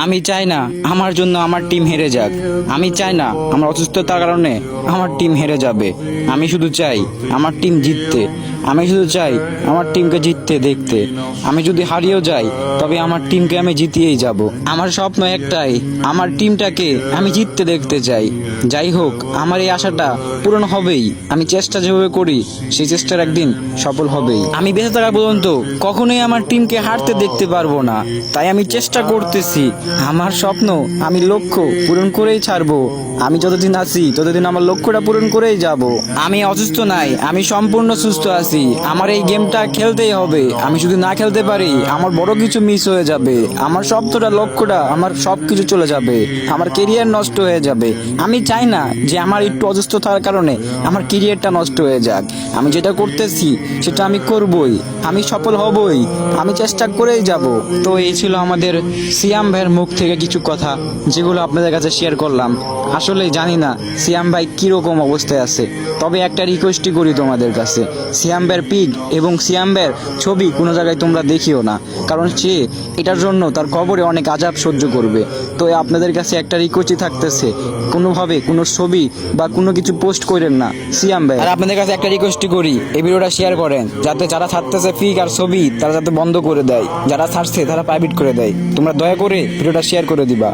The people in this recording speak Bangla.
আমি চাই না আমার জন্য আমার টিম হেরে যাক। আমি চাই না আমার অসুস্থতার কারণে আমার টিম হেরে যাবে। আমি শুধু চাই আমার টিম জিততে। আমি শুধু চাই আমার টিমকে জিততে দেখতে। আমি যদি হারিয়েও যাই তবে আমার টিমকে আমি জিতিয়েই যাব। আমার স্বপ্ন একটাই, আমার টিমটাকে আমি জিততে দেখতে চাই। যাই হোক, আমার এই আশাটা পূরণ হবেই। আমি চেষ্টা যেভাবে করি সেই চেষ্টার একদিন সফল হবেই। আমি বেঁচে থাকা পর্যন্ত কখনোই আমার টিমকে হারতে দেখতে পারবো না। তাই আমি চেষ্টা করতেছি। আমার স্বপ্ন, আমি লক্ষ্য পূরণ করেই ছাড়বো। আমি যতদিন আছি ততদিন আমার লক্ষ্যটা পূরণ করেই যাব। আমি অসুস্থ নাই, আমি সম্পূর্ণ সুস্থ আছি। আমার এই গেমটা খেলতেই হবে। আমি যদি না খেলতে পারি আমার বড় কিছু মিস হয়ে যাবে। আমার স্বপ্নটা, লক্ষ্যটা, আমার সব কিছু চলে যাবে। আমার কেরিয়ার নষ্ট হয়ে যাবে। আমি চাই না যে আমার একটু অসুস্থ থাকার কারণে আমার কেরিয়ারটা নষ্ট হয়ে যাক। আমি যেটা করতেছি সেটা আমি করবই। আমি সফল হবই। আমি চেষ্টা করেই যাব। তো এই ছিল আমাদের সিয়াম ভাইয়ের মুখ থেকে কিছু কথা, যেগুলো আপনাদের কাছে শেয়ার করলাম। আসলে জানি না সিয়াম ভাই কিরকম অবস্থায় আছে, তবে একটা রিকোয়েস্টই করি তোমাদের কাছে, সিয়াম ভাইয়ের পিক এবং সিয়াম ভাইয়ের ছবি কোনো জায়গায় তোমরা দেখিও না, কারণ সে এটার জন্য তার কবরে অনেক আযাব সহ্য করবে। তো আপনাদের কাছে একটা রিকোয়েস্টই থাকতেছে, কোনোভাবে কোনো ছবি বা কোনো কিছু পোস্ট করেন না সিয়াম ভাই। আর আপনাদের কাছে একটা রিকোয়েস্টই করি, এই ভিডিওটা শেয়ার করেন, যাতে যারা ছাড়তেছে পিক আর ছবি তারা যাতে বন্ধ করে দেয়, যারা ছাড়ছে তারা প্রাইভেট করে দেয়। তোমরা দয়া করে ভিডিওটা শেয়ার করে দিবা।